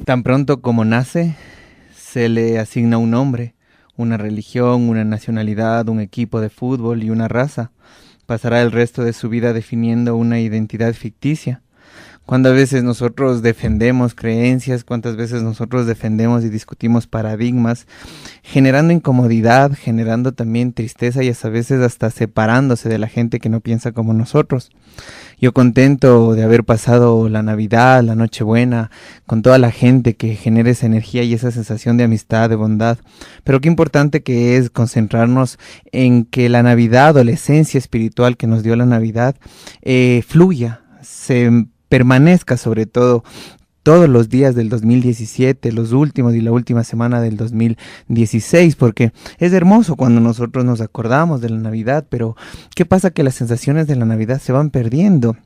Tan pronto como nace, se le asigna un nombre, una religión, una nacionalidad, un equipo de fútbol y una raza. Pasará el resto de su vida definiendo una identidad ficticia. ¿Cuántas veces nosotros defendemos creencias? ¿Cuántas veces nosotros defendemos y discutimos paradigmas? Generando incomodidad, generando también tristeza y a veces hasta separándose de la gente que no piensa como nosotros. Yo contento de haber pasado la Navidad, la Nochebuena, con toda la gente que genera esa energía y esa sensación de amistad, de bondad. Pero qué importante que es concentrarnos en que la Navidad o la esencia espiritual que nos dio la Navidad fluya, se permanezca sobre todo todos los días del 2017, los últimos y la última semana del 2016, porque es hermoso cuando nosotros nos acordamos de la Navidad, pero ¿qué pasa? Que las sensaciones de la Navidad se van perdiendo.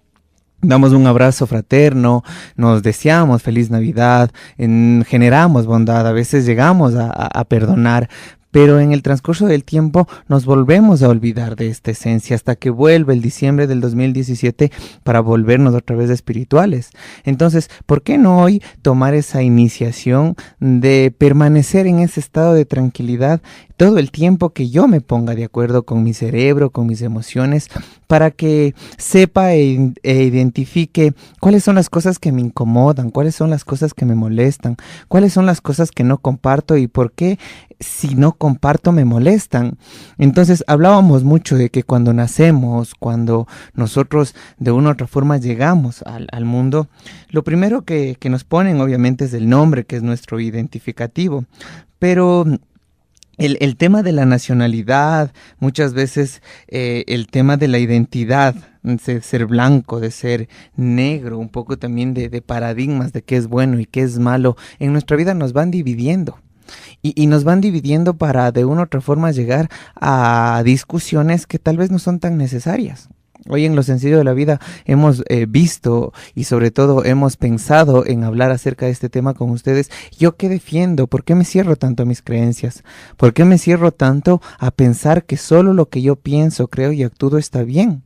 Damos un abrazo fraterno, nos deseamos feliz Navidad, generamos bondad, a veces llegamos a perdonar, pero en el transcurso del tiempo nos volvemos a olvidar de esta esencia hasta que vuelve el diciembre del 2017 para volvernos otra vez espirituales. Entonces, ¿por qué no hoy tomar esa iniciación de permanecer en ese estado de tranquilidad todo el tiempo que yo me ponga de acuerdo con mi cerebro, con mis emociones, para que sepa e identifique cuáles son las cosas que me incomodan, cuáles son las cosas que me molestan, cuáles son las cosas que no comparto y por qué si no comparto me molestan? Entonces hablábamos mucho de que cuando nacemos, cuando nosotros de una u otra forma llegamos al mundo, lo primero que nos ponen obviamente es el nombre, que es nuestro identificativo, pero el tema de la nacionalidad, muchas veces el tema de la identidad, de ser blanco, de ser negro, un poco también de paradigmas de qué es bueno y qué es malo, en nuestra vida nos van dividiendo. Y nos van dividiendo para de una u otra forma llegar a discusiones que tal vez no son tan necesarias. Hoy en Lo Sencillo de la Vida hemos visto y sobre todo hemos pensado en hablar acerca de este tema con ustedes. ¿Yo qué defiendo? ¿Por qué me cierro tanto a mis creencias? ¿Por qué me cierro tanto a pensar que solo lo que yo pienso, creo y actúo está bien?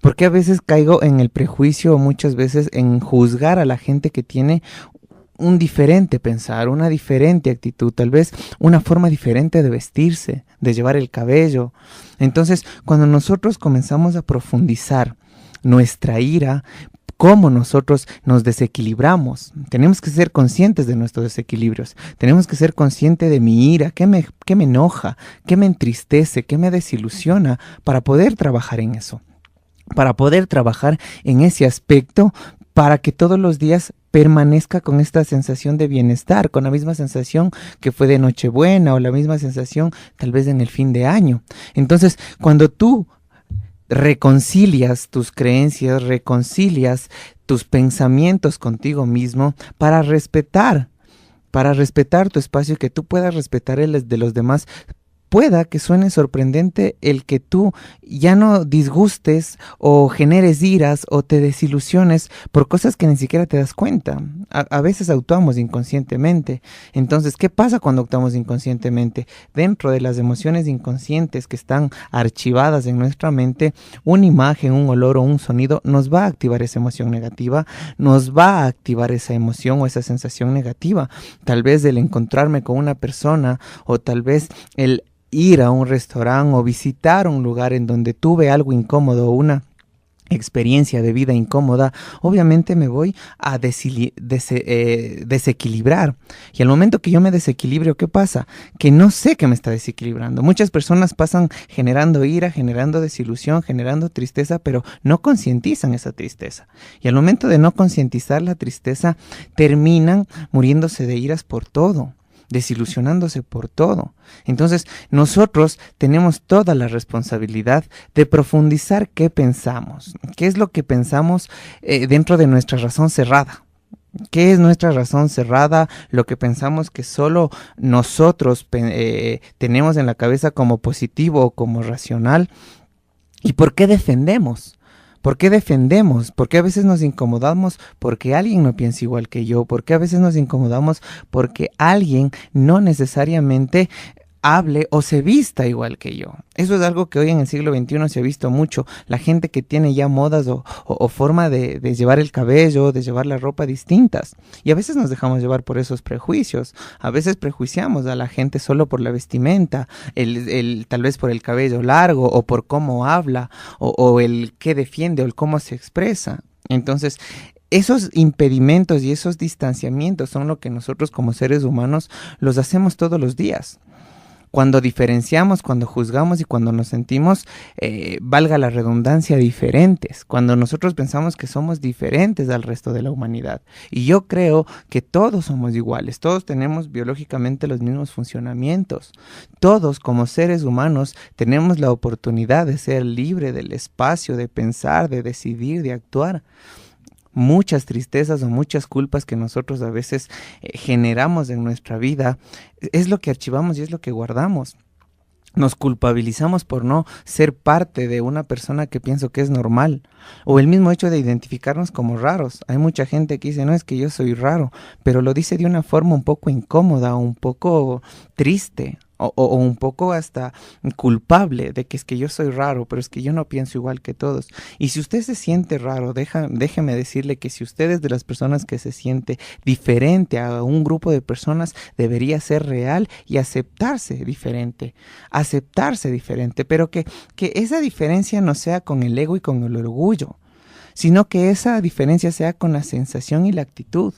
¿Por qué a veces caigo en el prejuicio o muchas veces en juzgar a la gente que tiene un diferente pensar, una diferente actitud, tal vez una forma diferente de vestirse, de llevar el cabello? Entonces, cuando nosotros comenzamos a profundizar nuestra ira, cómo nosotros nos desequilibramos, tenemos que ser conscientes de nuestros desequilibrios, tenemos que ser conscientes de mi ira, qué me enoja, qué me entristece, qué me desilusiona, para poder trabajar en eso, para poder trabajar en ese aspecto, para que todos los días permanezca con esta sensación de bienestar, con la misma sensación que fue de Nochebuena o la misma sensación tal vez en el fin de año. Entonces, cuando tú reconcilias tus creencias, reconcilias tus pensamientos contigo mismo para respetar tu espacio y que tú puedas respetar el de los demás, pueda que suene sorprendente el que tú ya no disgustes o generes iras o te desilusiones por cosas que ni siquiera te das cuenta. A veces actuamos inconscientemente. Entonces, ¿qué pasa cuando actuamos inconscientemente? Dentro de las emociones inconscientes que están archivadas en nuestra mente, una imagen, un olor o un sonido nos va a activar esa emoción negativa, nos va a activar esa emoción o esa sensación negativa. Tal vez el encontrarme con una persona o tal vez el ir a un restaurante o visitar un lugar en donde tuve algo incómodo, una experiencia de vida incómoda, obviamente me voy a desequilibrar. Y al momento que yo me desequilibrio, ¿qué pasa? Que no sé que me está desequilibrando. Muchas personas pasan generando ira, generando desilusión, generando tristeza, pero no concientizan esa tristeza. Y al momento de no concientizar la tristeza, terminan muriéndose de iras por todo, desilusionándose por todo. Entonces nosotros tenemos toda la responsabilidad de profundizar qué pensamos, qué es lo que pensamos dentro de nuestra razón cerrada. ¿Qué es nuestra razón cerrada? Lo que pensamos que solo nosotros tenemos en la cabeza como positivo o como racional. ¿Y por qué defendemos? ¿Por qué defendemos? ¿Por qué a veces nos incomodamos porque alguien no piensa igual que yo? ¿Por qué a veces nos incomodamos porque alguien no necesariamente hable o se vista igual que yo. Eso es algo que hoy en el siglo XXI se ha visto mucho. La gente que tiene ya modas o forma de llevar el cabello, de llevar la ropa distintas. Y a veces nos dejamos llevar por esos prejuicios. A veces prejuiciamos a la gente solo por la vestimenta, tal vez por el cabello largo o por cómo habla o el qué defiende o el cómo se expresa. Entonces, esos impedimentos y esos distanciamientos son lo que nosotros como seres humanos los hacemos todos los días. Cuando diferenciamos, cuando juzgamos y cuando nos sentimos, valga la redundancia, diferentes. Cuando nosotros pensamos que somos diferentes al resto de la humanidad. Y yo creo que todos somos iguales, todos tenemos biológicamente los mismos funcionamientos. Todos como seres humanos tenemos la oportunidad de ser libre del espacio, de pensar, de decidir, de actuar. Muchas tristezas o muchas culpas que nosotros a veces generamos en nuestra vida es lo que archivamos y es lo que guardamos. Nos culpabilizamos por no ser parte de una persona que pienso que es normal, o el mismo hecho de identificarnos como raros. Hay mucha gente que dice, no, es que yo soy raro, pero lo dice de una forma un poco incómoda, un poco triste, o un poco hasta culpable de que es que yo soy raro, pero es que yo no pienso igual que todos. Y si usted se siente raro, déjeme decirle que si usted es de las personas que se siente diferente a un grupo de personas, debería ser real y aceptarse diferente, pero que esa diferencia no sea con el ego y con el orgullo, sino que esa diferencia sea con la sensación y la actitud.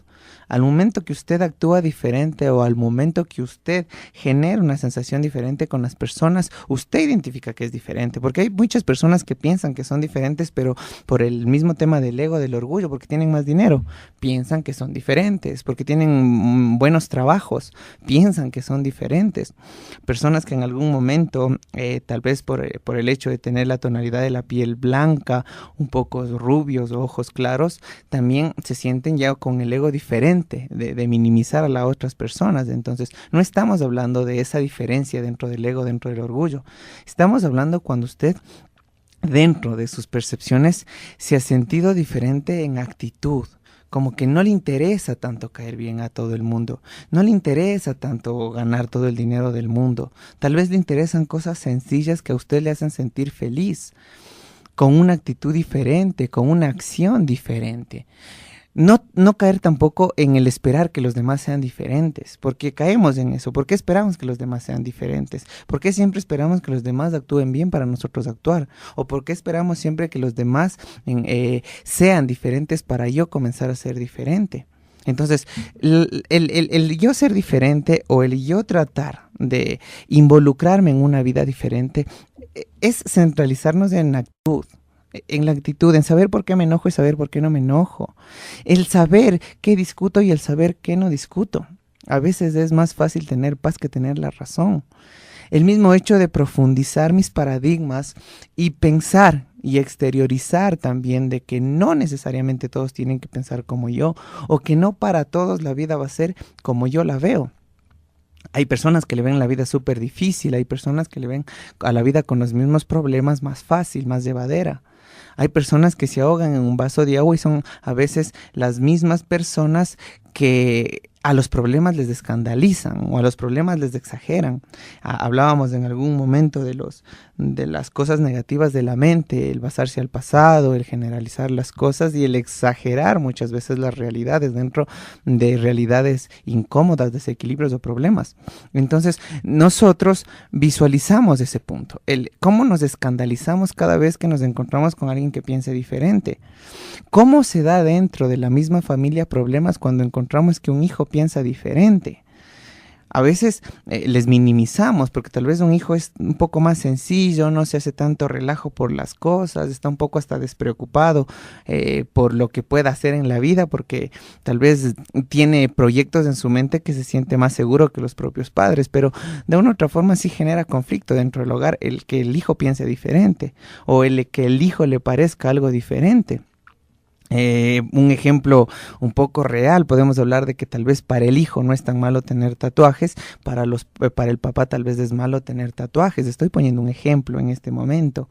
Al momento que usted actúa diferente o al momento que usted genera una sensación diferente con las personas, usted identifica que es diferente, porque hay muchas personas que piensan que son diferentes, pero por el mismo tema del ego, del orgullo, porque tienen más dinero, piensan que son diferentes, porque tienen buenos trabajos, piensan que son diferentes. Personas que en algún momento, tal vez por el hecho de tener la tonalidad de la piel blanca, un poco rubios o ojos claros, también se sienten ya con el ego diferente, de minimizar a las otras personas. Entonces, no estamos hablando de esa diferencia dentro del ego, dentro del orgullo. Estamos hablando cuando usted, dentro de sus percepciones, se ha sentido diferente en actitud. Como que no le interesa tanto caer bien a todo el mundo, no le interesa tanto ganar todo el dinero del mundo. Tal vez le interesan cosas sencillas que a usted le hacen sentir feliz, con una actitud diferente, con una acción diferente. No caer tampoco en el esperar que los demás sean diferentes, porque caemos en eso. ¿Por qué esperamos que los demás sean diferentes? ¿Por qué siempre esperamos que los demás actúen bien para nosotros actuar? ¿O por qué esperamos siempre que los demás sean diferentes para yo comenzar a ser diferente? Entonces, el yo ser diferente o el yo tratar de involucrarme en una vida diferente es centralizarnos en la actitud, en saber por qué me enojo y saber por qué no me enojo. El saber qué discuto y el saber qué no discuto. A veces es más fácil tener paz que tener la razón. El mismo hecho de profundizar mis paradigmas y pensar y exteriorizar también de que no necesariamente todos tienen que pensar como yo, o que no para todos la vida va a ser como yo la veo. Hay personas que le ven la vida súper difícil, hay personas que le ven a la vida con los mismos problemas más fácil, más llevadera. Hay personas que se ahogan en un vaso de agua y son a veces las mismas personas que a los problemas les escandalizan o a los problemas les exageran. Hablábamos en algún momento de las cosas negativas de la mente, el basarse al pasado, el generalizar las cosas y el exagerar muchas veces las realidades dentro de realidades incómodas, desequilibrios o problemas. Entonces, nosotros visualizamos ese punto, el cómo nos escandalizamos cada vez que nos encontramos con alguien que piense diferente. ¿Cómo se da dentro de la misma familia problemas cuando encontramos que un hijo piensa diferente? A veces les minimizamos porque tal vez un hijo es un poco más sencillo, no se hace tanto relajo por las cosas, está un poco hasta despreocupado por lo que pueda hacer en la vida, porque tal vez tiene proyectos en su mente que se siente más seguro que los propios padres, pero de una u otra forma sí genera conflicto dentro del hogar el que el hijo piense diferente o el que el hijo le parezca algo diferente. Un ejemplo un poco real, podemos hablar de que tal vez para el hijo no es tan malo tener tatuajes, para el papá tal vez es malo tener tatuajes. Estoy poniendo un ejemplo en este momento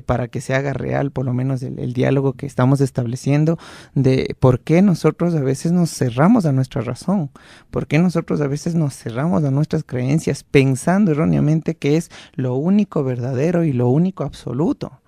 para que se haga real por lo menos el diálogo que estamos estableciendo de por qué nosotros a veces nos cerramos a nuestra razón, por qué nosotros a veces nos cerramos a nuestras creencias pensando erróneamente que es lo único verdadero y lo único absoluto.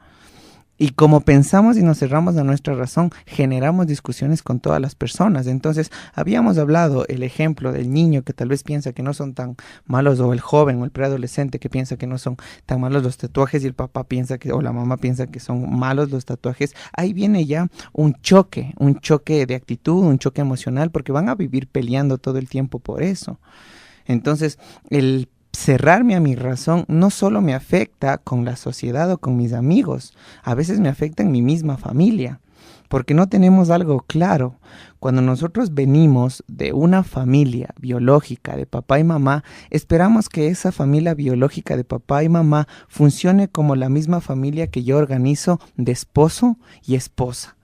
Y como pensamos y nos cerramos a nuestra razón, generamos discusiones con todas las personas. Entonces, habíamos hablado el ejemplo del niño que tal vez piensa que no son tan malos, o el joven o el preadolescente que piensa que no son tan malos los tatuajes y el papá piensa que, o la mamá piensa que son malos los tatuajes. Ahí viene ya un choque de actitud, un choque emocional, porque van a vivir peleando todo el tiempo por eso. Entonces, el cerrarme a mi razón no solo me afecta con la sociedad o con mis amigos, a veces me afecta en mi misma familia, porque no tenemos algo claro. Cuando nosotros venimos de una familia biológica de papá y mamá, esperamos que esa familia biológica de papá y mamá funcione como la misma familia que yo organizo de esposo y esposa.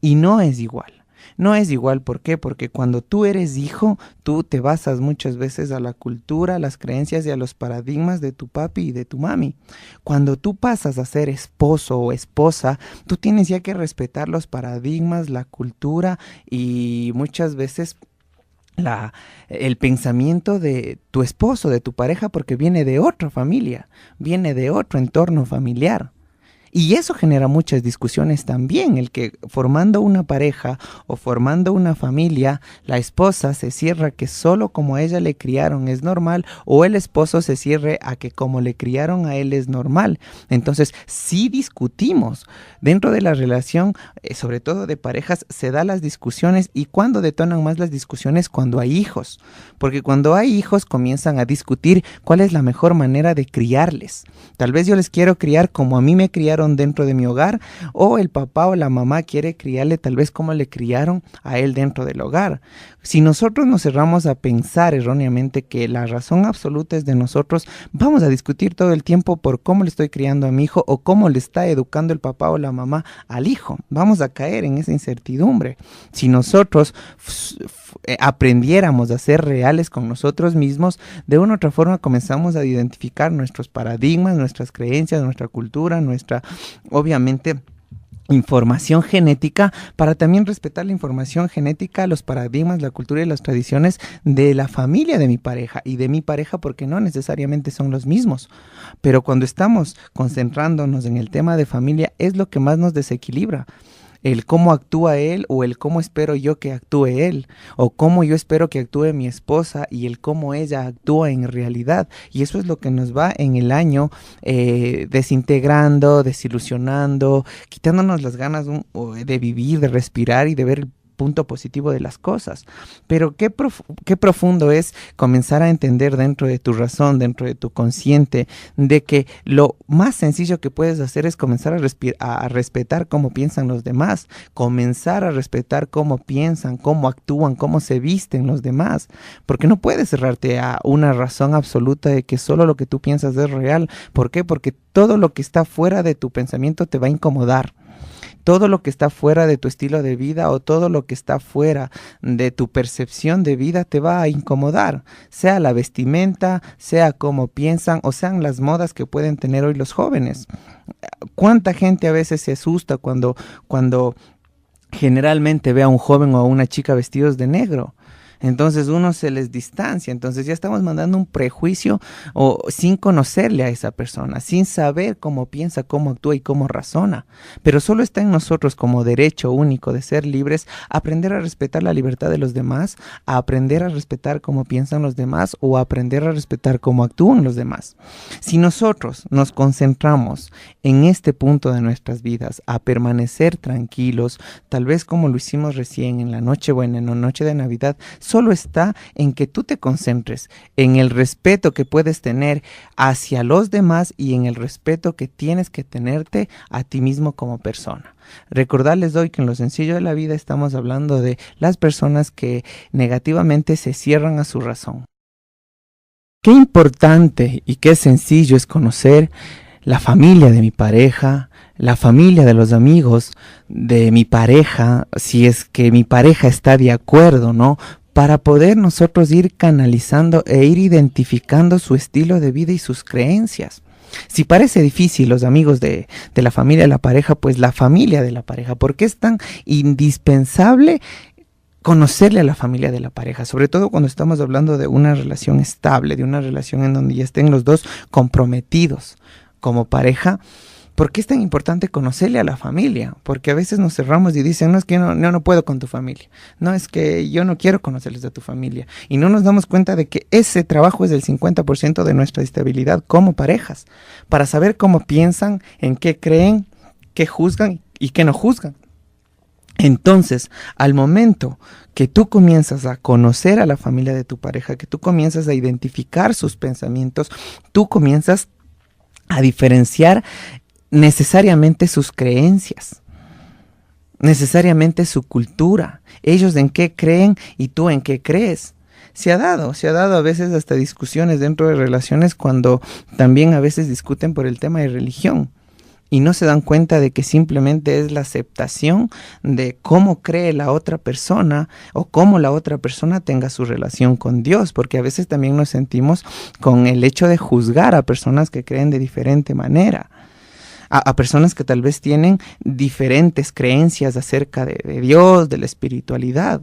Y no es igual. No es igual, ¿por qué? Porque cuando tú eres hijo, tú te basas muchas veces a la cultura, a las creencias y a los paradigmas de tu papi y de tu mami. Cuando tú pasas a ser esposo o esposa, tú tienes ya que respetar los paradigmas, la cultura y muchas veces el pensamiento de tu esposo, de tu pareja, porque viene de otra familia, viene de otro entorno familiar. Y eso genera muchas discusiones también, el que formando una pareja o formando una familia, la esposa se cierra que solo como a ella le criaron es normal, o el esposo se cierre a que como le criaron a él es normal. Entonces, sí discutimos. Dentro de la relación, sobre todo de parejas, se dan las discusiones. ¿Y cuándo detonan más las discusiones? Cuando hay hijos. Porque cuando hay hijos comienzan a discutir cuál es la mejor manera de criarles. Tal vez yo les quiero criar como a mí me criaron dentro de mi hogar, o el papá o la mamá quiere criarle tal vez como le criaron a él dentro del hogar. Si nosotros nos cerramos a pensar erróneamente que la razón absoluta es de nosotros, vamos a discutir todo el tiempo por cómo le estoy criando a mi hijo o cómo le está educando el papá o la mamá al hijo. Vamos a caer en esa incertidumbre. Si nosotros aprendiéramos a ser reales con nosotros mismos, de una u otra forma comenzamos a identificar nuestros paradigmas, nuestras creencias, nuestra cultura, nuestra, obviamente, información genética, para también respetar la información genética, los paradigmas, la cultura y las tradiciones de la familia de mi pareja y de mi pareja, porque no necesariamente son los mismos. Pero cuando estamos concentrándonos en el tema de familia, es lo que más nos desequilibra. El cómo actúa él o el cómo espero yo que actúe él, o cómo yo espero que actúe mi esposa y el cómo ella actúa en realidad. Y eso es lo que nos va en el año desintegrando, desilusionando, quitándonos las ganas de vivir, de respirar y de ver el punto positivo de las cosas. Pero qué profundo es comenzar a entender dentro de tu razón, dentro de tu consciente, de que lo más sencillo que puedes hacer es comenzar a respetar cómo piensan los demás, comenzar a respetar cómo piensan, cómo actúan, cómo se visten los demás, porque no puedes cerrarte a una razón absoluta de que solo lo que tú piensas es real. ¿Por qué? Porque todo lo que está fuera de tu pensamiento te va a incomodar. Todo lo que está fuera de tu estilo de vida o todo lo que está fuera de tu percepción de vida te va a incomodar, sea la vestimenta, sea cómo piensan o sean las modas que pueden tener hoy los jóvenes. ¿Cuánta gente a veces se asusta cuando generalmente ve a un joven o a una chica vestidos de negro? Entonces uno se les distancia, entonces ya estamos mandando un prejuicio o sin conocerle a esa persona, sin saber cómo piensa, cómo actúa y cómo razona. Pero solo está en nosotros como derecho único de ser libres, aprender a respetar la libertad de los demás, a aprender a respetar cómo piensan los demás o a aprender a respetar cómo actúan los demás. Si nosotros nos concentramos en este punto de nuestras vidas, a permanecer tranquilos, tal vez como lo hicimos recién en la Nochebuena, en la noche de Navidad, solo está en que tú te concentres en el respeto que puedes tener hacia los demás y en el respeto que tienes que tenerte a ti mismo como persona. Recordarles hoy que en lo sencillo de la vida estamos hablando de las personas que negativamente se cierran a su razón. Qué importante y qué sencillo es conocer la familia de mi pareja, la familia de los amigos de mi pareja, si es que mi pareja está de acuerdo, ¿no? Para poder nosotros ir canalizando e ir identificando su estilo de vida y sus creencias. Si parece difícil los amigos de la familia de la pareja, pues la familia de la pareja, ¿por qué es tan indispensable conocerle a la familia de la pareja? Sobre todo cuando estamos hablando de una relación estable, de una relación en donde ya estén los dos comprometidos como pareja. ¿Por qué es tan importante conocerle a la familia? Porque a veces nos cerramos y dicen, no, es que no puedo con tu familia. No, es que yo no quiero conocerles a tu familia. Y no nos damos cuenta de que ese trabajo es el 50% de nuestra estabilidad como parejas. Para saber cómo piensan, en qué creen, qué juzgan y qué no juzgan. Entonces, al momento que tú comienzas a conocer a la familia de tu pareja, que tú comienzas a identificar sus pensamientos, tú comienzas a diferenciar necesariamente sus creencias, necesariamente su cultura, ellos en qué creen y tú en qué crees. Se ha dado a veces hasta discusiones dentro de relaciones cuando también a veces discuten por el tema de religión y no se dan cuenta de que simplemente es la aceptación de cómo cree la otra persona o cómo la otra persona tenga su relación con Dios, porque a veces también nos sentimos con el hecho de juzgar a personas que creen de diferente manera. A personas que tal vez tienen diferentes creencias acerca de Dios, de la espiritualidad.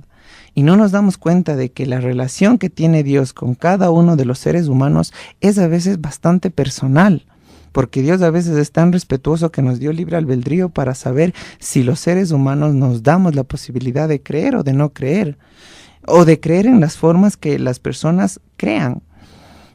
Y no nos damos cuenta de que la relación que tiene Dios con cada uno de los seres humanos es a veces bastante personal. Porque Dios a veces es tan respetuoso que nos dio libre albedrío para saber si los seres humanos nos damos la posibilidad de creer o de no creer. O de creer en las formas que las personas crean.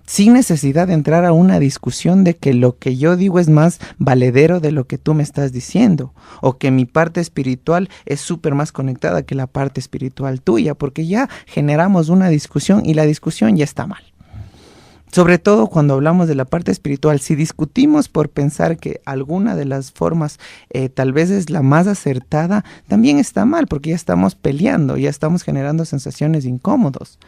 Sin necesidad de entrar a una discusión de que lo que yo digo es más valedero de lo que tú me estás diciendo, o que mi parte espiritual es súper más conectada que la parte espiritual tuya, porque ya generamos una discusión y la discusión ya está mal. Sobre todo cuando hablamos de la parte espiritual, si discutimos por pensar que alguna de las formas tal vez es la más acertada, también está mal, porque ya estamos peleando, ya estamos generando sensaciones incómodas.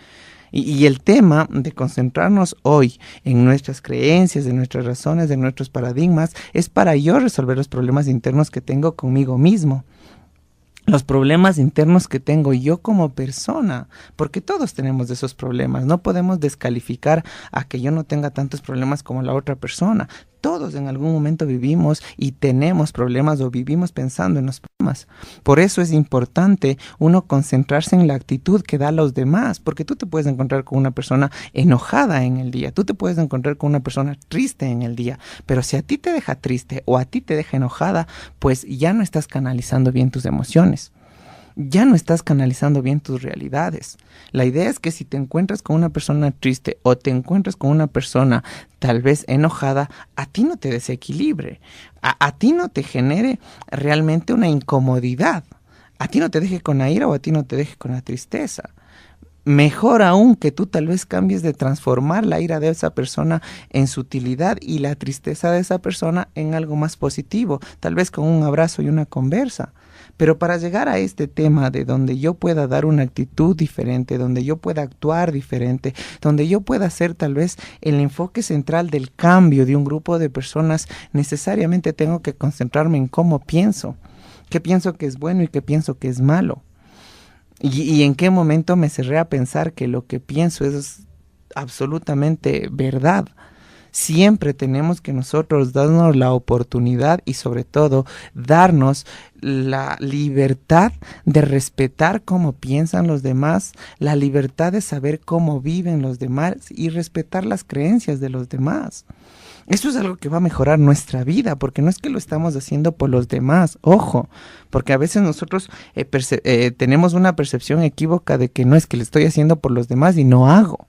Y el tema de concentrarnos hoy en nuestras creencias, en nuestras razones, en nuestros paradigmas, es para yo resolver los problemas internos que tengo conmigo mismo. Los problemas internos que tengo yo como persona, porque todos tenemos esos problemas. No podemos descalificar a que yo no tenga tantos problemas como la otra persona. Todos en algún momento vivimos y tenemos problemas o vivimos pensando en los problemas. Por eso es importante uno concentrarse en la actitud que da a los demás, porque tú te puedes encontrar con una persona enojada en el día, tú te puedes encontrar con una persona triste en el día, pero si a ti te deja triste o a ti te deja enojada, pues ya no estás canalizando bien tus emociones. Ya no estás canalizando bien tus realidades. La idea es que si te encuentras con una persona triste o te encuentras con una persona tal vez enojada, a ti no te desequilibre, a ti no te genere realmente una incomodidad, a ti no te deje con la ira o a ti no te deje con la tristeza. Mejor aún que tú tal vez cambies de transformar la ira de esa persona en sutilidad y la tristeza de esa persona en algo más positivo, tal vez con un abrazo y una conversa. Pero para llegar a este tema de donde yo pueda dar una actitud diferente, donde yo pueda actuar diferente, donde yo pueda ser tal vez el enfoque central del cambio de un grupo de personas, necesariamente tengo que concentrarme en cómo pienso, qué pienso que es bueno y qué pienso que es malo. Y en qué momento me cerré a pensar que lo que pienso es absolutamente verdad. Siempre tenemos que nosotros darnos la oportunidad y sobre todo darnos la libertad de respetar cómo piensan los demás, la libertad de saber cómo viven los demás y respetar las creencias de los demás. Esto es algo que va a mejorar nuestra vida, porque no es que lo estamos haciendo por los demás, ojo, porque a veces nosotros tenemos una percepción equívoca de que no es que lo estoy haciendo por los demás y no hago.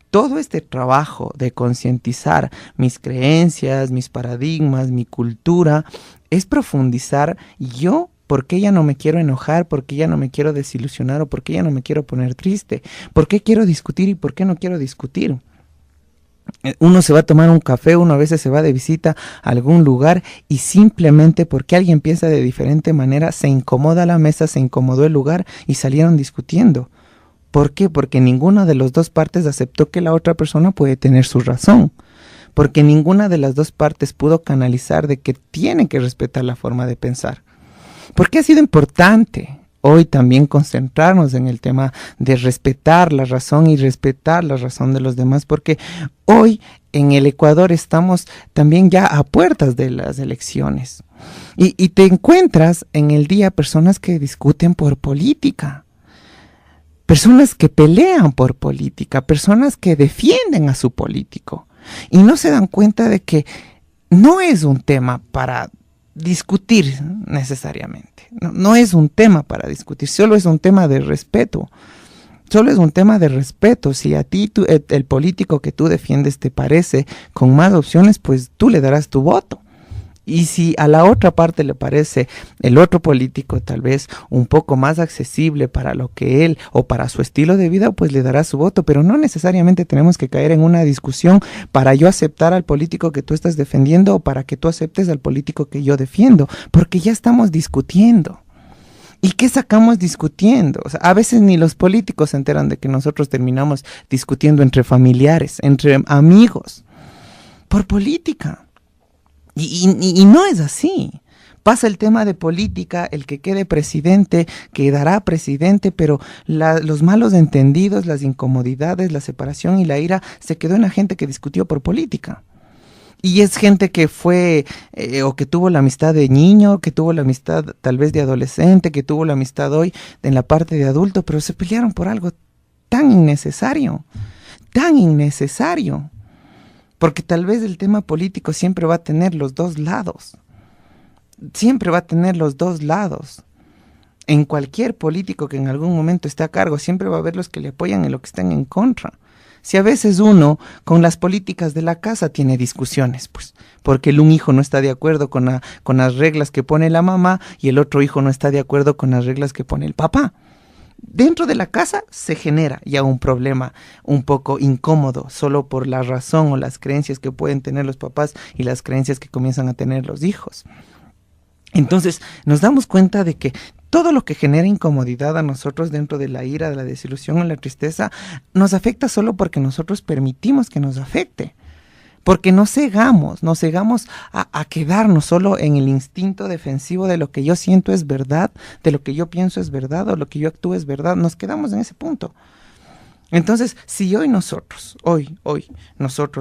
Todo este trabajo de concientizar mis creencias, mis paradigmas, mi cultura, es profundizar yo por qué ya no me quiero enojar, por qué ya no me quiero desilusionar o por qué ya no me quiero poner triste, por qué quiero discutir y por qué no quiero discutir. Uno se va a tomar un café, uno a veces se va de visita a algún lugar y simplemente porque alguien piensa de diferente manera se incomoda la mesa, se incomodó el lugar y salieron discutiendo. ¿Por qué? Porque ninguna de las dos partes aceptó que la otra persona puede tener su razón. porque ninguna de las dos partes pudo canalizar de que tienen que respetar la forma de pensar. ¿Por qué ha sido importante hoy también concentrarnos en el tema de respetar la razón y respetar la razón de los demás? Porque hoy en el Ecuador estamos también ya a puertas de las elecciones y te encuentras en el día personas que discuten por política, personas que pelean por política, personas que defienden a su político y no se dan cuenta de que no es un tema para discutir necesariamente, no es un tema para discutir, solo es un tema de respeto. Solo es un tema de respeto. Si a ti el político que tú defiendes te parece con más opciones, pues tú le darás tu voto. Y si a la otra parte le parece el otro político tal vez un poco más accesible para lo que él o para su estilo de vida, pues le dará su voto. Pero no necesariamente tenemos que caer en una discusión para yo aceptar al político que tú estás defendiendo o para que tú aceptes al político que yo defiendo, porque ya estamos discutiendo. ¿Y qué sacamos discutiendo? O sea, a veces ni los políticos se enteran de que nosotros terminamos discutiendo entre familiares, entre amigos, por política. Y no es así. Pasa el tema de política, el que quede presidente quedará presidente, pero los malos entendidos, las incomodidades, la separación y la ira se quedó en la gente que discutió por política. Y es gente que fue o que tuvo la amistad de niño, que tuvo la amistad tal vez de adolescente, que tuvo la amistad hoy en la parte de adulto, pero se pelearon por algo tan innecesario, porque tal vez el tema político siempre va a tener los dos lados, En cualquier político que en algún momento esté a cargo, siempre va a haber los que le apoyan y los que están en contra. Si a veces uno con las políticas de la casa tiene discusiones, pues, porque un hijo no está de acuerdo con las reglas que pone la mamá y el otro hijo no está de acuerdo con las reglas que pone el papá. Dentro de la casa se genera ya un problema un poco incómodo, solo por la razón o las creencias que pueden tener los papás y las creencias que comienzan a tener los hijos. Entonces nos damos cuenta de que todo lo que genera incomodidad a nosotros dentro de la ira, de la desilusión o la tristeza, nos afecta solo porque nosotros permitimos que nos afecte. Porque nos cegamos a quedarnos solo en el instinto defensivo de lo que yo siento es verdad, de lo que yo pienso es verdad o lo que yo actúo es verdad. Nos quedamos en ese punto. Entonces, si hoy nosotros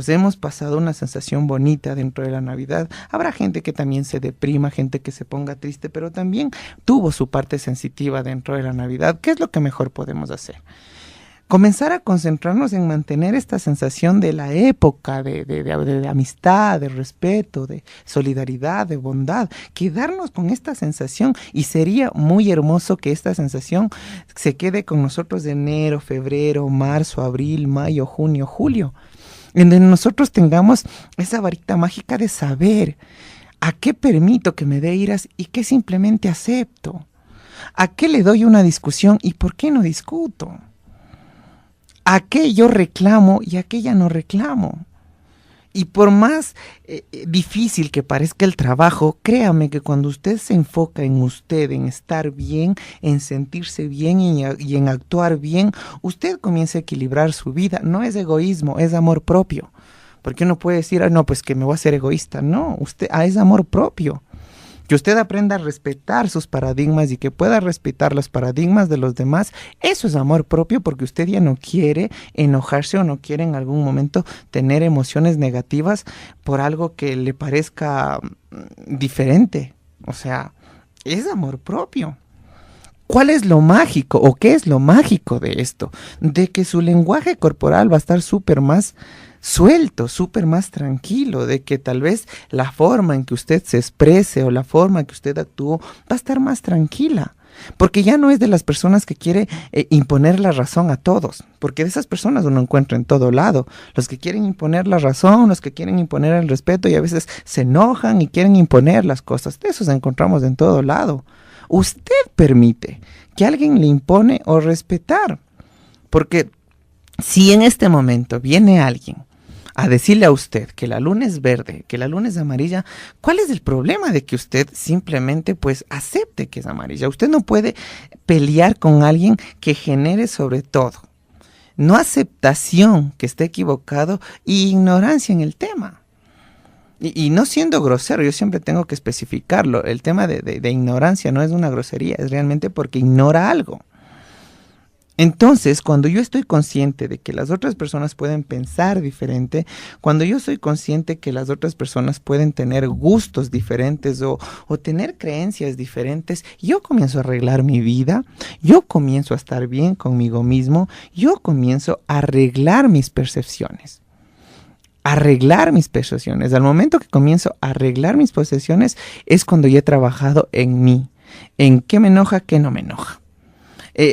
hemos pasado una sensación bonita dentro de la Navidad, habrá gente que también se deprima, gente que se ponga triste, pero también tuvo su parte sensitiva dentro de la Navidad. ¿Qué es lo que mejor podemos hacer? Comenzar a concentrarnos en mantener esta sensación de la época, de amistad, de respeto, de solidaridad, de bondad, quedarnos con esta sensación, y sería muy hermoso que esta sensación se quede con nosotros de enero, febrero, marzo, abril, mayo, junio, julio, en donde nosotros tengamos esa varita mágica de saber a qué permito que me dé iras y qué simplemente acepto, a qué le doy una discusión y por qué no discuto. ¿A qué yo reclamo y a qué ya no reclamo? Y por más difícil que parezca el trabajo, créame que cuando usted se enfoca en usted, en estar bien, en sentirse bien y en actuar bien, usted comienza a equilibrar su vida. No es egoísmo, es amor propio. Porque uno puede decir, no, pues que me voy a ser egoísta. No, es amor propio. Que usted aprenda a respetar sus paradigmas y que pueda respetar los paradigmas de los demás, eso es amor propio, porque usted ya no quiere enojarse o no quiere en algún momento tener emociones negativas por algo que le parezca diferente. O sea, es amor propio. ¿Cuál es lo mágico o qué es lo mágico de esto? De que su lenguaje corporal va a estar súper más suelto, súper más tranquilo, de que tal vez la forma en que usted se exprese o la forma en que usted actuó va a estar más tranquila, porque ya no es de las personas que quiere imponer la razón a todos, porque de esas personas uno encuentra en todo lado, los que quieren imponer la razón, los que quieren imponer el respeto y a veces se enojan y quieren imponer las cosas, de esos encontramos en todo lado. Usted permite que alguien le impone o respetar, porque si en este momento viene alguien a decirle a usted que la luna es verde, que la luna es amarilla, ¿cuál es el problema de que usted simplemente pues acepte que es amarilla? Usted no puede pelear con alguien que genere sobre todo no aceptación que esté equivocado e ignorancia en el tema. Y no siendo grosero, yo siempre tengo que especificarlo. El tema de ignorancia no es una grosería, es realmente porque ignora algo. Entonces, cuando yo estoy consciente de que las otras personas pueden pensar diferente, cuando yo soy consciente que las otras personas pueden tener gustos diferentes o tener creencias diferentes, yo comienzo a arreglar mi vida, yo comienzo a estar bien conmigo mismo, yo comienzo a arreglar mis percepciones. Arreglar mis percepciones. Al momento que comienzo a arreglar mis percepciones es cuando yo he trabajado en mí, en qué me enoja, qué no me enoja.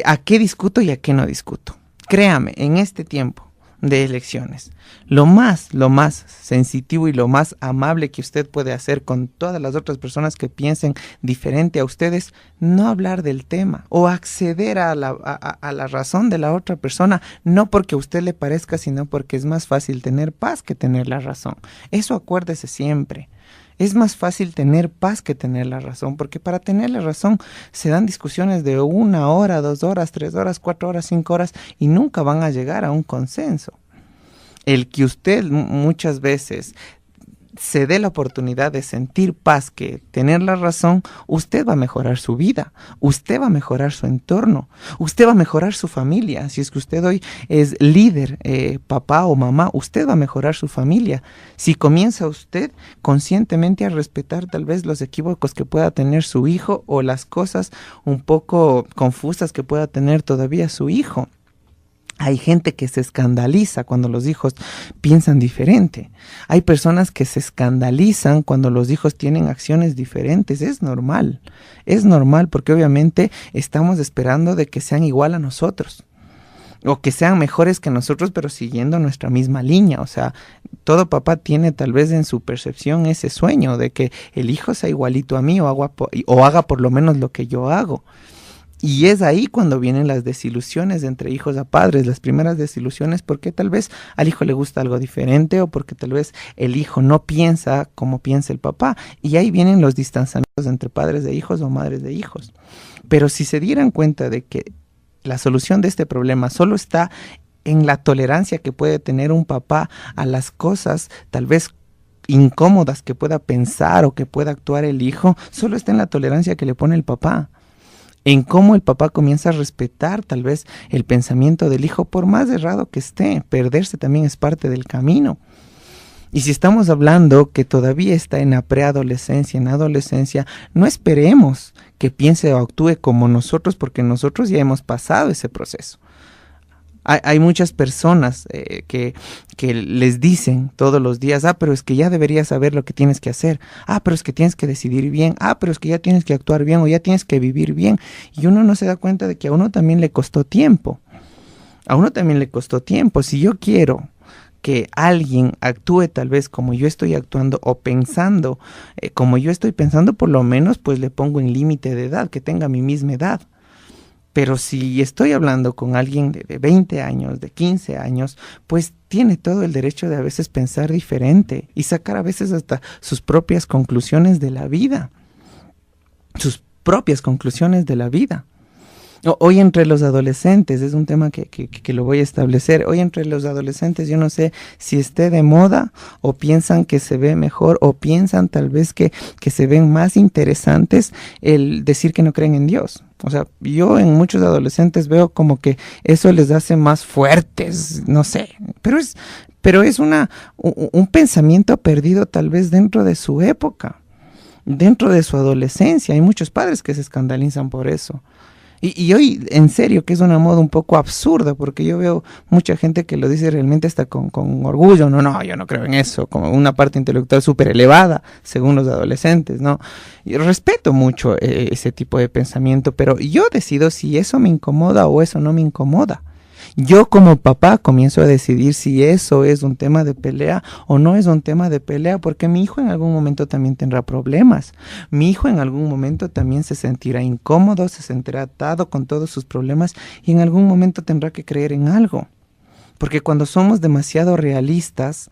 ¿A qué discuto y a qué no discuto? Créame, en este tiempo de elecciones, lo más sensitivo y lo más amable que usted puede hacer con todas las otras personas que piensen diferente a ustedes, no hablar del tema o acceder a la razón de la otra persona, no porque a usted le parezca, sino porque es más fácil tener paz que tener la razón. Eso acuérdese siempre. Es más fácil tener paz que tener la razón, porque para tener la razón se dan discusiones de 1 hora, 2 horas, 3 horas, 4 horas, 5 horas y nunca van a llegar a un consenso. El que usted muchas veces se dé la oportunidad de sentir paz que tener la razón, usted va a mejorar su vida, usted va a mejorar su entorno, usted va a mejorar su familia. Si es que usted hoy es líder, papá o mamá, usted va a mejorar su familia. Si comienza usted conscientemente a respetar tal vez los equívocos que pueda tener su hijo o las cosas un poco confusas que pueda tener todavía su hijo. Hay gente que se escandaliza cuando los hijos piensan diferente. Hay personas que se escandalizan cuando los hijos tienen acciones diferentes. Es normal porque obviamente estamos esperando de que sean igual a nosotros o que sean mejores que nosotros, pero siguiendo nuestra misma línea. O sea, todo papá tiene tal vez en su percepción ese sueño de que el hijo sea igualito a mí o haga por lo menos lo que yo hago. Y es ahí cuando vienen las desilusiones entre hijos a padres, las primeras desilusiones porque tal vez al hijo le gusta algo diferente o porque tal vez el hijo no piensa como piensa el papá. Y ahí vienen los distanciamientos entre padres de hijos o madres de hijos. Pero si se dieran cuenta de que la solución de este problema solo está en la tolerancia que puede tener un papá a las cosas tal vez incómodas que pueda pensar o que pueda actuar el hijo, solo está en la tolerancia que le pone el papá. En cómo el papá comienza a respetar tal vez el pensamiento del hijo, por más errado que esté. Perderse también es parte del camino. Y si estamos hablando que todavía está en la preadolescencia, en adolescencia, no esperemos que piense o actúe como nosotros, porque nosotros ya hemos pasado ese proceso. Hay muchas personas que les dicen todos los días, pero es que ya deberías saber lo que tienes que hacer, pero es que tienes que decidir bien, pero es que ya tienes que actuar bien o ya tienes que vivir bien. Y uno no se da cuenta de que a uno también le costó tiempo. Si yo quiero que alguien actúe tal vez como yo estoy actuando o pensando como yo estoy pensando, por lo menos pues le pongo en límite de edad, que tenga mi misma edad. Pero si estoy hablando con alguien de 20 años, de 15 años, pues tiene todo el derecho de a veces pensar diferente y sacar a veces hasta sus propias conclusiones de la vida. Hoy entre los adolescentes, es un tema que lo voy a establecer, hoy entre los adolescentes yo no sé si esté de moda o piensan que se ve mejor o piensan tal vez que se ven más interesantes el decir que no creen en Dios. O sea, yo en muchos adolescentes veo como que eso les hace más fuertes, no sé, pero es un pensamiento perdido tal vez dentro de su época, dentro de su adolescencia. Hay muchos padres que se escandalizan por eso. Y hoy, en serio, que es una moda un poco absurda, porque yo veo mucha gente que lo dice realmente hasta con orgullo. No, yo no creo en eso, como una parte intelectual súper elevada, según los adolescentes, ¿no? Y respeto mucho ese tipo de pensamiento, pero yo decido si eso me incomoda o eso no me incomoda. Yo como papá comienzo a decidir si eso es un tema de pelea o no es un tema de pelea, porque mi hijo en algún momento también tendrá problemas. Mi hijo en algún momento también se sentirá incómodo, se sentirá atado con todos sus problemas y en algún momento tendrá que creer en algo. Porque cuando somos demasiado realistas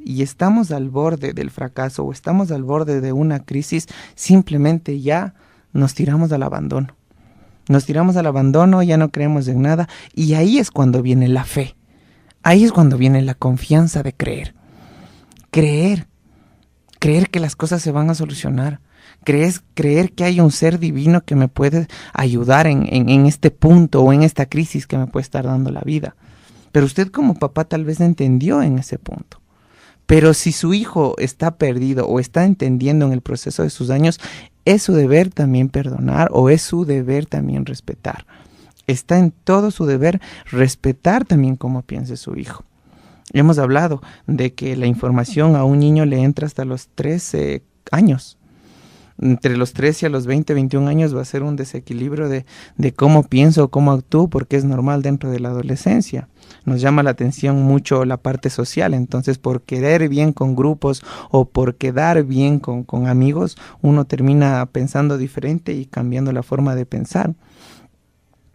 y estamos al borde del fracaso o estamos al borde de una crisis, simplemente ya nos tiramos al abandono. Ya no creemos en nada y ahí es cuando viene la fe, ahí es cuando viene la confianza de creer. creer que las cosas se van a solucionar, creer que hay un ser divino que me puede ayudar en este punto o en esta crisis que me puede estar dando la vida. Pero usted como papá tal vez entendió en ese punto. Pero si su hijo está perdido o está entendiendo en el proceso de sus años, es su deber también perdonar o es su deber también respetar. Está en todo su deber respetar también cómo piense su hijo. Hemos hablado de que la información a un niño le entra hasta los 13 años. Entre los 13 a los 20, 21 años va a ser un desequilibrio de cómo pienso o cómo actúo, porque es normal dentro de la adolescencia. Nos llama la atención mucho la parte social, entonces por querer bien con grupos o por quedar bien con amigos, uno termina pensando diferente y cambiando la forma de pensar.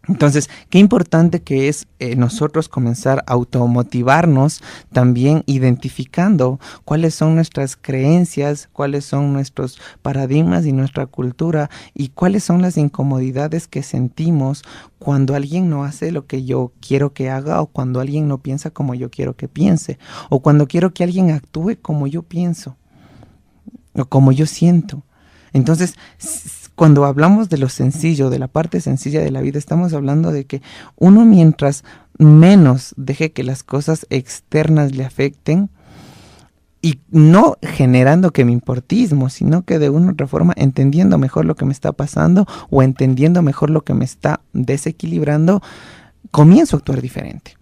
Entonces, qué importante que es nosotros comenzar a automotivarnos también identificando cuáles son nuestras creencias, cuáles son nuestros paradigmas y nuestra cultura y cuáles son las incomodidades que sentimos cuando alguien no hace lo que yo quiero que haga o cuando alguien no piensa como yo quiero que piense o cuando quiero que alguien actúe como yo pienso o como yo siento. Entonces, cuando hablamos de lo sencillo, de la parte sencilla de la vida, estamos hablando de que uno mientras menos deje que las cosas externas le afecten y no generando que me importismo, sino que de una u otra forma entendiendo mejor lo que me está pasando o entendiendo mejor lo que me está desequilibrando, comienzo a actuar diferente.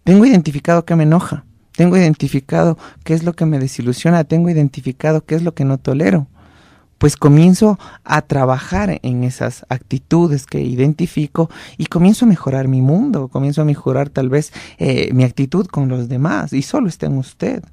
Tengo identificado qué me enoja, tengo identificado qué es lo que me desilusiona, tengo identificado qué es lo que no tolero. Pues comienzo a trabajar en esas actitudes que identifico y comienzo a mejorar mi mundo, comienzo a mejorar tal vez mi actitud con los demás y solo está en usted.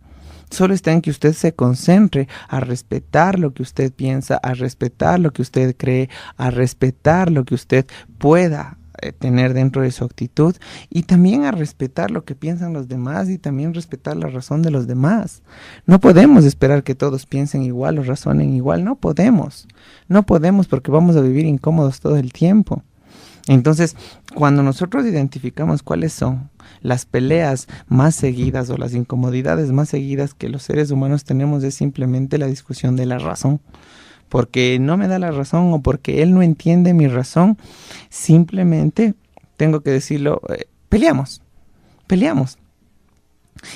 Solo está en que usted se concentre a respetar lo que usted piensa, a respetar lo que usted cree, a respetar lo que usted pueda tener dentro de su actitud y también a respetar lo que piensan los demás y también respetar la razón de los demás. No podemos esperar que todos piensen igual o razonen igual, no podemos porque vamos a vivir incómodos todo el tiempo. Entonces, cuando nosotros identificamos cuáles son las peleas más seguidas o las incomodidades más seguidas que los seres humanos tenemos, es simplemente la discusión de la razón. Porque no me da la razón o porque él no entiende mi razón, simplemente tengo que decirlo, peleamos.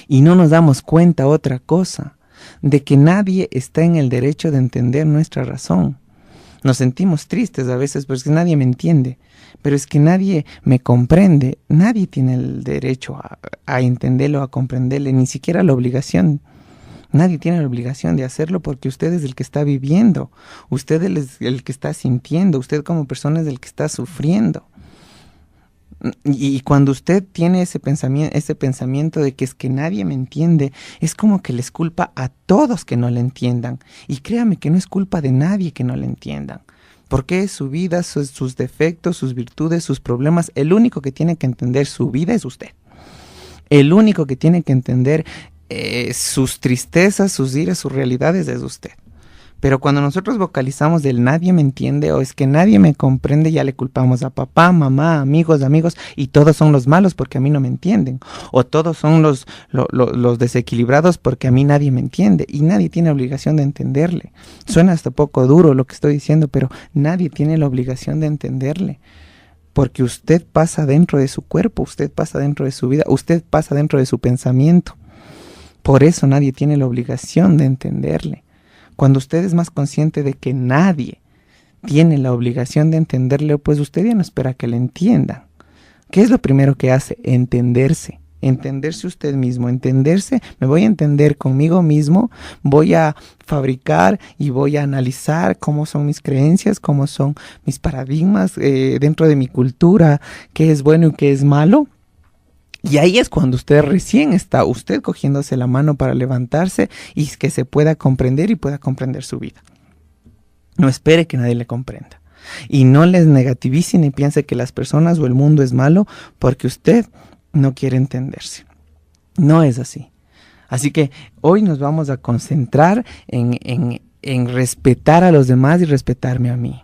Y no nos damos cuenta otra cosa, de que nadie está en el derecho de entender nuestra razón. Nos sentimos tristes a veces porque nadie me entiende, pero es que nadie me comprende, nadie tiene el derecho a entenderlo, a comprenderle, ni siquiera la obligación. Nadie tiene la obligación de hacerlo porque usted es el que está viviendo, usted es el que está sintiendo, usted como persona es el que está sufriendo. Y cuando usted tiene ese pensamiento de que es que nadie me entiende, es como que les culpa a todos que no le entiendan. Y créame que no es culpa de nadie que no le entiendan. Porque es su vida, sus defectos, sus virtudes, sus problemas. El único que tiene que entender su vida es usted. El único que tiene que entender sus tristezas, sus iras, sus realidades es usted. Pero cuando nosotros vocalizamos del nadie me entiende o es que nadie me comprende, ya le culpamos a papá, mamá, amigos y todos son los malos porque a mí no me entienden. O todos son los desequilibrados porque a mí nadie me entiende y nadie tiene obligación de entenderle. Suena hasta poco duro lo que estoy diciendo, pero nadie tiene la obligación de entenderle. Porque usted pasa dentro de su cuerpo, usted pasa dentro de su vida, usted pasa dentro de su pensamiento. Por eso nadie tiene la obligación de entenderle. Cuando usted es más consciente de que nadie tiene la obligación de entenderle, pues usted ya no espera que le entiendan. ¿Qué es lo primero que hace? Entenderse. Entenderse usted mismo. Entenderse, me voy a entender conmigo mismo, voy a fabricar y voy a analizar cómo son mis creencias, cómo son mis paradigmas dentro de mi cultura, qué es bueno y qué es malo. Y ahí es cuando usted recién está usted cogiéndose la mano para levantarse y que se pueda comprender y pueda comprender su vida. No espere que nadie le comprenda. Y no les negativice ni piense que las personas o el mundo es malo porque usted no quiere entenderse. No es así. Así que hoy nos vamos a concentrar en respetar a los demás y respetarme a mí.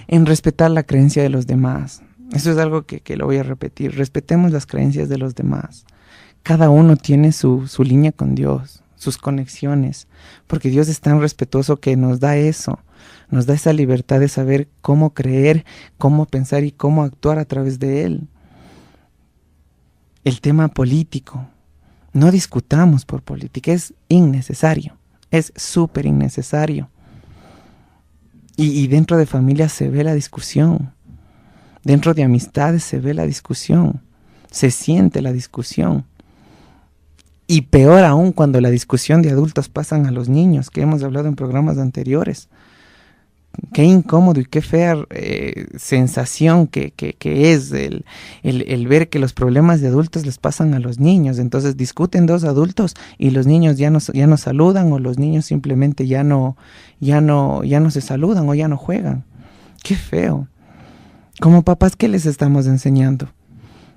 En respetar la creencia de los demás. Eso es algo que lo voy a repetir. Respetemos las creencias de los demás. Cada uno tiene su línea con Dios, sus conexiones, porque Dios es tan respetuoso que nos da eso, nos da esa libertad de saber cómo creer, cómo pensar y cómo actuar a través de Él. El tema político, no discutamos por política, es innecesario, es súper innecesario. Y dentro de familias se ve la discusión, dentro de amistades se ve la discusión, se siente la discusión. Y peor aún cuando la discusión de adultos pasan a los niños, que hemos hablado en programas anteriores. Qué incómodo y qué fea sensación que es el ver que los problemas de adultos les pasan a los niños. Entonces discuten dos adultos y los niños ya no saludan, o los niños simplemente ya no se saludan o ya no juegan. Qué feo. Como papás, ¿qué les estamos enseñando?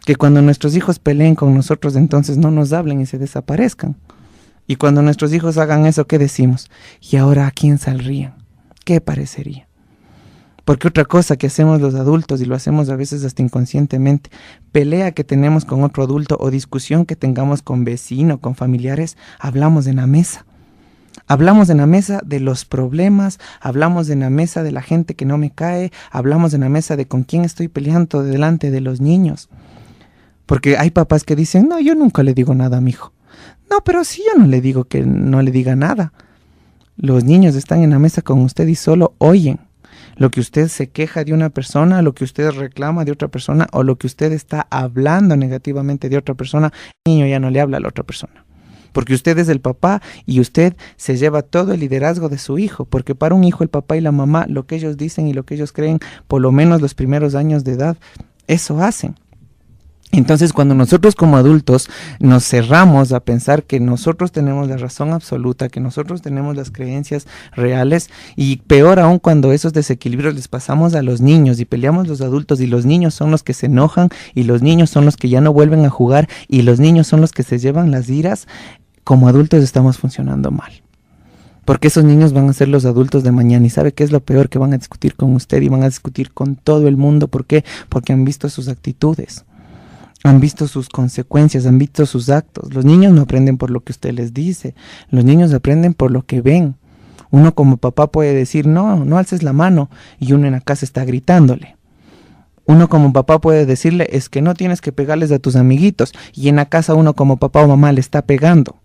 Que cuando nuestros hijos peleen con nosotros, entonces no nos hablen y se desaparezcan. Y cuando nuestros hijos hagan eso, ¿qué decimos? ¿Y ahora a quién saldrían? ¿Qué parecería? Porque otra cosa que hacemos los adultos, y lo hacemos a veces hasta inconscientemente, pelea que tenemos con otro adulto o discusión que tengamos con vecino, con familiares, hablamos en la mesa. Hablamos en la mesa de los problemas, hablamos en la mesa de la gente que no me cae, hablamos en la mesa de con quién estoy peleando delante de los niños. Porque hay papás que dicen, no, yo nunca le digo nada a mi hijo. No, pero si yo no le digo que no le diga nada. Los niños están en la mesa con usted y solo oyen lo que usted se queja de una persona, lo que usted reclama de otra persona o lo que usted está hablando negativamente de otra persona. El niño ya no le habla a la otra persona. Porque usted es el papá y usted se lleva todo el liderazgo de su hijo. Porque para un hijo el papá y la mamá, lo que ellos dicen y lo que ellos creen, por lo menos los primeros años de edad, eso hacen. Entonces, cuando nosotros como adultos nos cerramos a pensar que nosotros tenemos la razón absoluta, que nosotros tenemos las creencias reales, y peor aún cuando esos desequilibrios les pasamos a los niños y peleamos los adultos, y los niños son los que se enojan, y los niños son los que ya no vuelven a jugar, y los niños son los que se llevan las iras, como adultos estamos funcionando mal. Porque esos niños van a ser los adultos de mañana, y ¿sabe qué es lo peor? Que van a discutir con usted y van a discutir con todo el mundo. ¿Por qué? Porque han visto sus actitudes. Han visto sus consecuencias, han visto sus actos. Los niños no aprenden por lo que usted les dice, los niños aprenden por lo que ven. Uno como papá puede decir, no alces la mano, y uno en la casa está gritándole. Uno como papá puede decirle, es que no tienes que pegarles a tus amiguitos, y en la casa uno como papá o mamá le está pegando.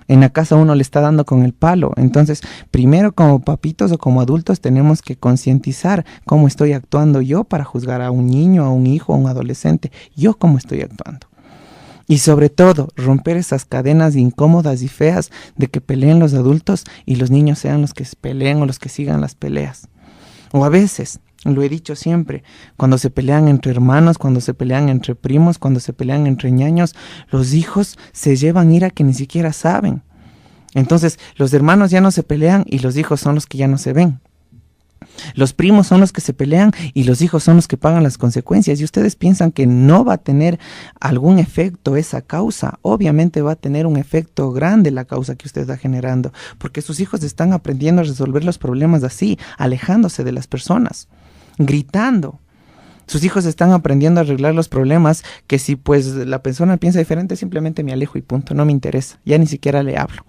En la casa uno le está dando con el palo. Entonces, primero como papitos o como adultos tenemos que concientizar cómo estoy actuando yo para juzgar a un niño, a un hijo, a un adolescente. Yo cómo estoy actuando. Y sobre todo, romper esas cadenas incómodas y feas de que peleen los adultos y los niños sean los que peleen o los que sigan las peleas. O a veces, lo he dicho siempre, cuando se pelean entre hermanos, cuando se pelean entre primos, cuando se pelean entre ñaños, los hijos se llevan ira que ni siquiera saben. Entonces, los hermanos ya no se pelean y los hijos son los que ya no se ven. Los primos son los que se pelean y los hijos son los que pagan las consecuencias. Y ustedes piensan que no va a tener algún efecto esa causa. Obviamente va a tener un efecto grande la causa que usted está generando, porque sus hijos están aprendiendo a resolver los problemas así, alejándose de las personas, gritando. Sus hijos están aprendiendo a arreglar los problemas que si pues la persona piensa diferente, simplemente me alejo y punto, no me interesa, ya ni siquiera le hablo.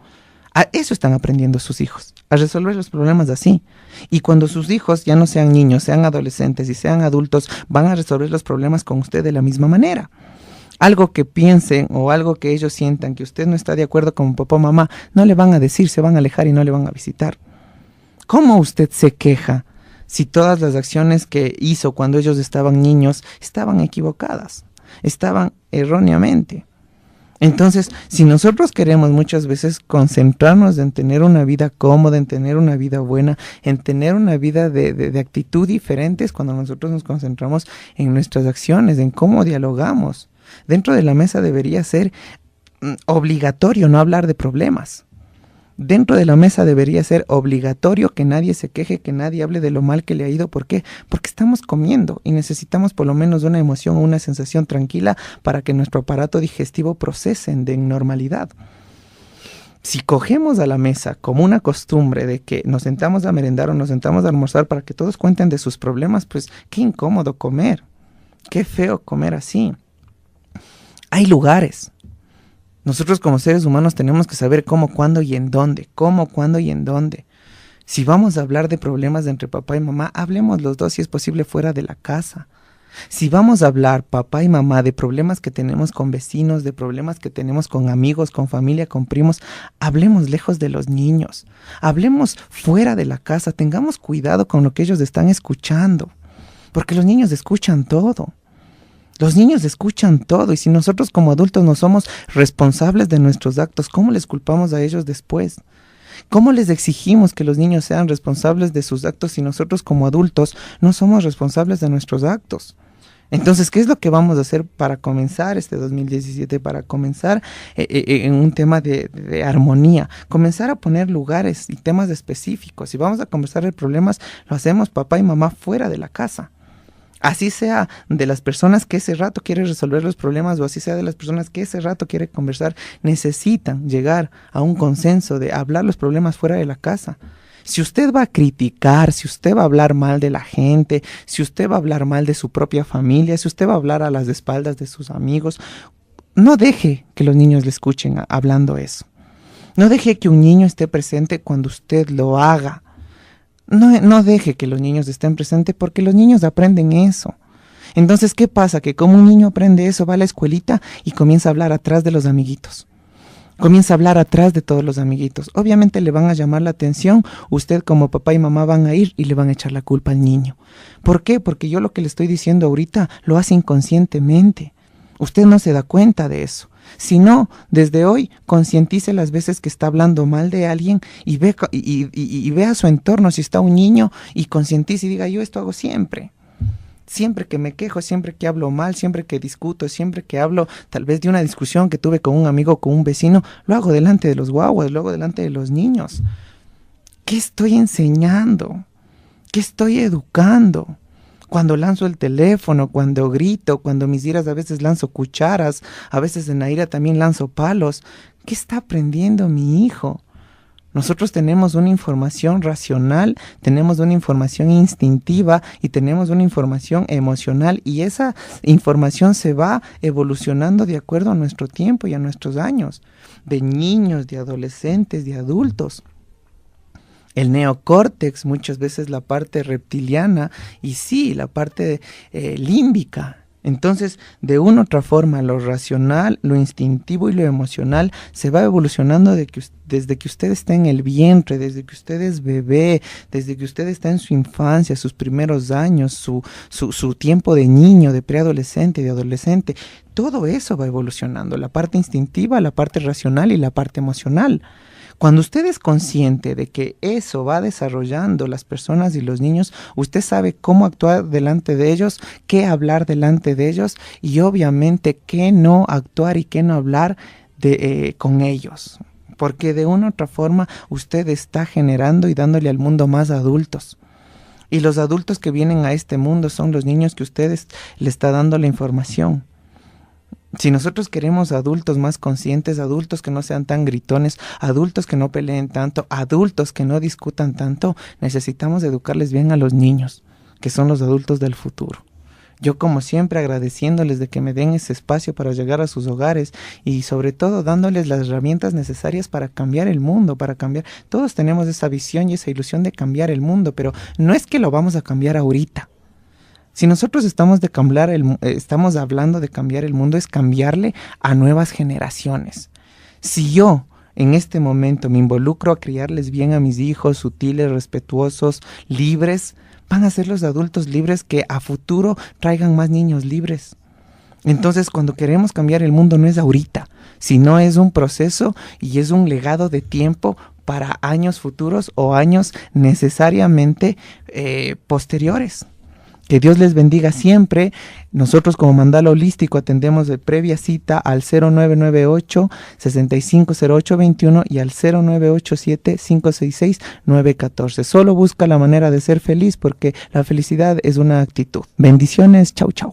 A eso están aprendiendo sus hijos, a resolver los problemas así. Y cuando sus hijos ya no sean niños, sean adolescentes y sean adultos, van a resolver los problemas con usted de la misma manera. Algo que piensen o algo que ellos sientan que usted no está de acuerdo como papá o mamá, no le van a decir, se van a alejar y no le van a visitar. ¿Cómo usted se queja si todas las acciones que hizo cuando ellos estaban niños estaban equivocadas, estaban erróneamente? Entonces, si nosotros queremos muchas veces concentrarnos en tener una vida cómoda, en tener una vida buena, en tener una vida de actitud diferente, es cuando nosotros nos concentramos en nuestras acciones, en cómo dialogamos. Dentro de la mesa debería ser obligatorio no hablar de problemas. Dentro de la mesa debería ser obligatorio que nadie se queje, que nadie hable de lo mal que le ha ido. ¿Por qué? Porque estamos comiendo y necesitamos por lo menos una emoción o una sensación tranquila para que nuestro aparato digestivo procese de normalidad. Si cogemos a la mesa como una costumbre de que nos sentamos a merendar o nos sentamos a almorzar para que todos cuenten de sus problemas, pues qué incómodo comer, qué feo comer así. Hay lugares Nosotros como seres humanos tenemos que saber cómo, cuándo y en dónde. Cómo, cuándo y en dónde. Si vamos a hablar de problemas entre papá y mamá, hablemos los dos si es posible fuera de la casa. Si vamos a hablar, papá y mamá, de problemas que tenemos con vecinos, de problemas que tenemos con amigos, con familia, con primos, hablemos lejos de los niños. Hablemos fuera de la casa. Tengamos cuidado con lo que ellos están escuchando. Porque los niños escuchan todo. Los niños escuchan todo. Y si nosotros como adultos no somos responsables de nuestros actos, ¿cómo les culpamos a ellos después? ¿Cómo les exigimos que los niños sean responsables de sus actos si nosotros como adultos no somos responsables de nuestros actos? Entonces, ¿qué es lo que vamos a hacer para comenzar este 2017? Para comenzar en un tema de armonía. Comenzar a poner lugares y temas específicos. Si vamos a conversar de problemas, lo hacemos papá y mamá fuera de la casa. Así sea de las personas que ese rato quiere resolver los problemas o así sea de las personas que ese rato quiere conversar, necesitan llegar a un consenso de hablar los problemas fuera de la casa. Si usted va a criticar, si usted va a hablar mal de la gente, si usted va a hablar mal de su propia familia, si usted va a hablar a las espaldas de sus amigos, no deje que los niños le escuchen hablando eso. No deje que un niño esté presente cuando usted lo haga. No deje que los niños estén presentes porque los niños aprenden eso. Entonces, ¿qué pasa? Que como un niño aprende eso, va a la escuelita y comienza a hablar atrás de los amiguitos. Comienza a hablar atrás de todos los amiguitos. Obviamente le van a llamar la atención. Usted como papá y mamá van a ir y le van a echar la culpa al niño. ¿Por qué? Porque yo lo que le estoy diciendo ahorita lo hace inconscientemente. Usted no se da cuenta de eso. Si no, desde hoy, concientice las veces que está hablando mal de alguien y vea su entorno, si está un niño, y concientice y diga, yo esto hago siempre. Siempre que me quejo, siempre que hablo mal, siempre que discuto, siempre que hablo tal vez de una discusión que tuve con un amigo o con un vecino, lo hago delante de los guaguas, lo hago delante de los niños. ¿Qué estoy enseñando? ¿Qué estoy educando? Cuando lanzo el teléfono, cuando grito, cuando mis iras a veces lanzo cucharas, a veces en la ira también lanzo palos. ¿Qué está aprendiendo mi hijo? Nosotros tenemos una información racional, tenemos una información instintiva y tenemos una información emocional y esa información se va evolucionando de acuerdo a nuestro tiempo y a nuestros años, de niños, de adolescentes, de adultos. El neocórtex, muchas veces la parte reptiliana y sí, la parte límbica. Entonces, de una u otra forma, lo racional, lo instintivo y lo emocional se va evolucionando desde que usted está en el vientre, desde que usted es bebé, desde que usted está en su infancia, sus primeros años, su tiempo de niño, de preadolescente, de adolescente. Todo eso va evolucionando, la parte instintiva, la parte racional y la parte emocional. Cuando usted es consciente de que eso va desarrollando las personas y los niños, usted sabe cómo actuar delante de ellos, qué hablar delante de ellos y obviamente qué no actuar y qué no hablar con ellos. Porque de una u otra forma usted está generando y dándole al mundo más adultos. Y los adultos que vienen a este mundo son los niños que ustedes le está dando la información. Si nosotros queremos adultos más conscientes, adultos que no sean tan gritones, adultos que no peleen tanto, adultos que no discutan tanto, necesitamos educarles bien a los niños, que son los adultos del futuro. Yo como siempre agradeciéndoles de que me den ese espacio para llegar a sus hogares y sobre todo dándoles las herramientas necesarias para cambiar el mundo, para cambiar. Todos tenemos esa visión y esa ilusión de cambiar el mundo, pero no es que lo vamos a cambiar ahorita. Si nosotros estamos hablando de cambiar el mundo, es cambiarle a nuevas generaciones. Si yo en este momento me involucro a criarles bien a mis hijos, sutiles, respetuosos, libres, van a ser los adultos libres que a futuro traigan más niños libres. Entonces, cuando queremos cambiar el mundo no es ahorita, sino es un proceso y es un legado de tiempo para años futuros o años necesariamente posteriores. Que Dios les bendiga siempre. Nosotros como Mandala Holístico atendemos de previa cita al 0998-650821 y al 0987-566-914. Solo busca la manera de ser feliz porque la felicidad es una actitud. Bendiciones. Chau, chau.